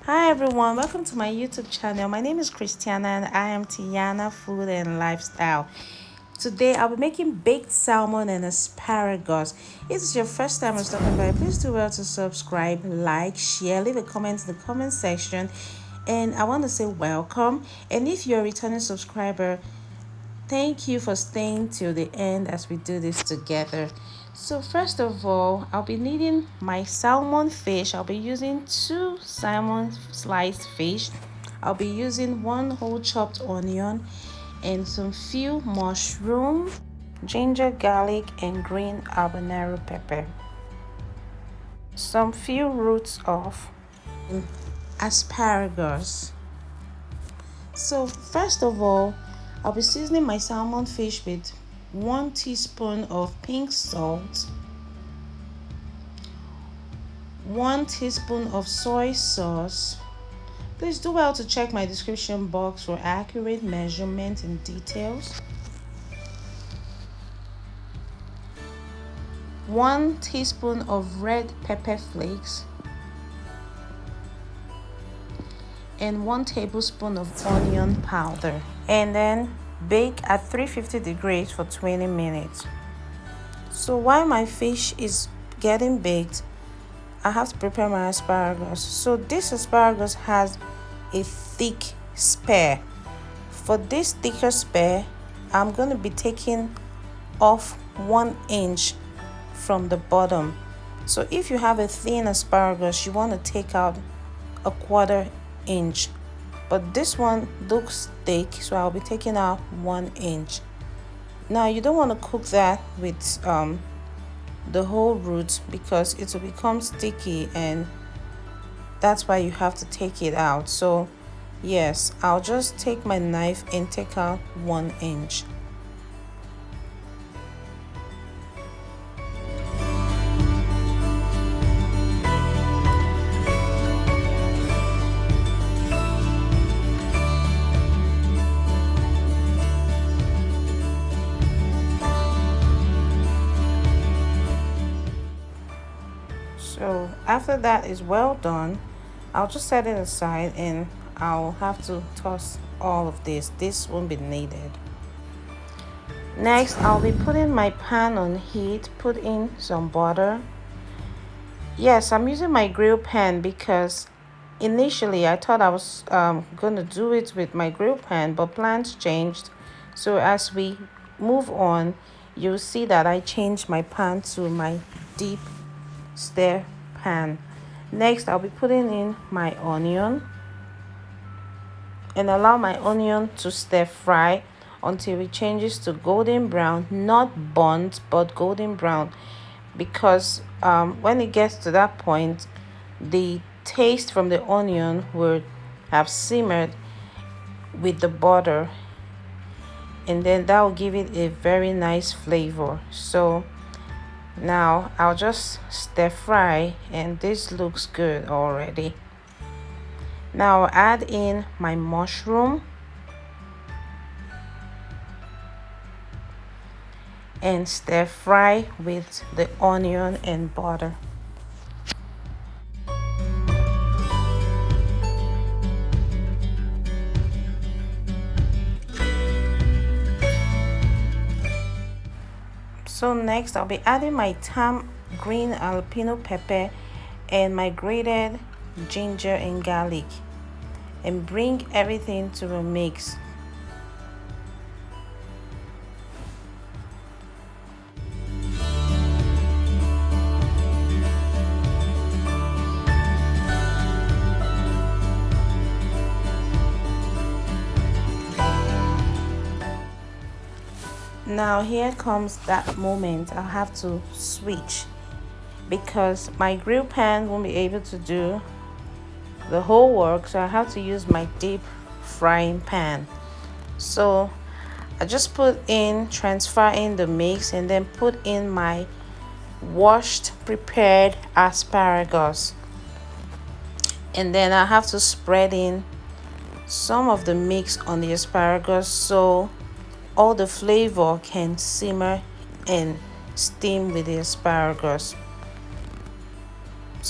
Hi everyone, welcome to my YouTube channel. My name is Christiana and I am Tiana Food and Lifestyle. Today I'll be making baked salmon and asparagus. If this is your first time stopping by, please do well to subscribe, like, share, leave a comment in the comment section. And I want to say welcome. And if you're a returning subscriber, thank you for staying till the end as we do this together. So first of all, I'll be needing my salmon fish. I'll be using 2 salmon sliced fish. I'll be using 1 whole chopped onion and some few mushroom, ginger, garlic, and green habanero pepper. Some few roots of asparagus. So first of all, I'll be seasoning my salmon fish with 1 teaspoon of pink salt, 1 teaspoon of soy sauce. Please do well to check my description box for accurate measurements and details. 1 teaspoon of red pepper flakes and 1 tablespoon of onion powder, and then bake at 350 degrees for 20 minutes. So while my fish is getting baked, I have to prepare my asparagus. So this asparagus has a thick spear. For this thicker spear, I'm going to be taking off 1 inch from the bottom. So if you have a thin asparagus, you want to take out a 1/4 inch, but this one looks thick, so I'll be taking out 1 inch. Now you don't want to cook that with the whole root because it will become sticky, and that's why you have to take it out. So yes, I'll just take my knife and take out 1 inch. So after that is well done, I'll just set it aside and I'll have to toss all of this. This won't be needed. Next, I'll be putting my pan on heat, put in some butter. Yes, I'm using my grill pan because initially I thought I was going to do it with my grill pan, but plans changed. So as we move on, you'll see that I changed my pan to my deep stir pan. Next, I'll be putting in my onion and allow my onion to stir fry until it changes to golden brown, not burnt but golden brown, because when it gets to that point, the taste from the onion will have simmered with the butter, and then that will give it a very nice flavor. So now I'll just stir fry, and this looks good already. Now I'll add in my mushroom and stir fry with the onion and butter. So next, I'll be adding my thyme, green jalapeno pepper, and my grated ginger and garlic, and bring everything to a mix. Now here comes that moment. I'll have to switch because my grill pan won't be able to do the whole work, so I have to use my deep frying pan. So I just transfer in the mix and then put in my washed prepared asparagus, and then I have to spread in some of the mix on the asparagus so all the flavor can simmer and steam with the asparagus.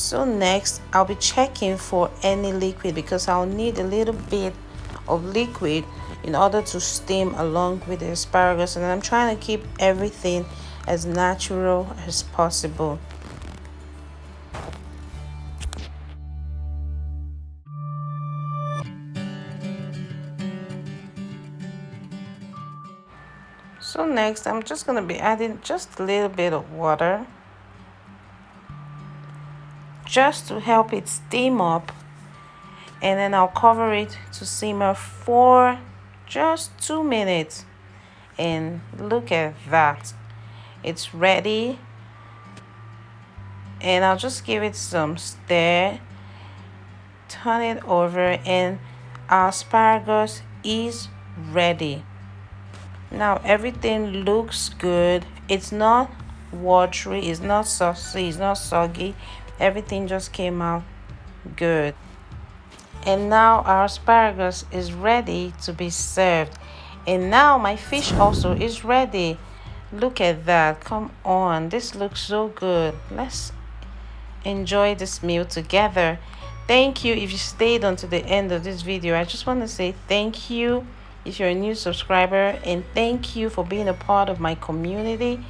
So next I'll be checking for any liquid because I'll need a little bit of liquid in order to steam along with the asparagus, and I'm trying to keep everything as natural as possible. So next I'm just going to be adding just a little bit of water just to help it steam up, and then I'll cover it to simmer for just 2 minutes. And look at that, it's ready. And I'll just give it some stir, turn it over, and our asparagus is ready. Now everything looks good. It's not watery, it's not saucy, it's not soggy. Everything just came out good. And now our asparagus is ready to be served. And now my fish also is ready. Look at that. Come on, this looks so good. Let's enjoy this meal together. Thank you if you stayed until the end of this video. I just want to say thank you if you're a new subscriber, and thank you for being a part of my community.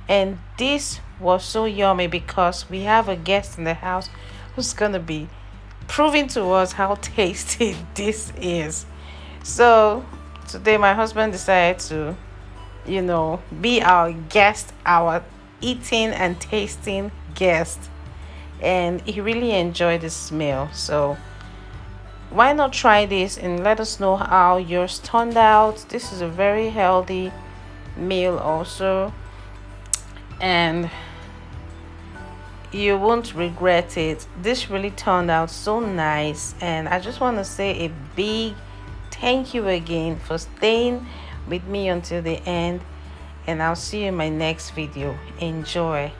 And this was so yummy because we have a guest in the house who's gonna be proving to us how tasty this is. So today my husband decided to, be our guest, our eating and tasting guest, and he really enjoyed this meal. So why not try this and let us know how yours turned out. This is a very healthy meal also, and you won't regret it. This really turned out so nice, and I just want to say a big thank you again for staying with me until the end, and I'll see you in my next video. Enjoy.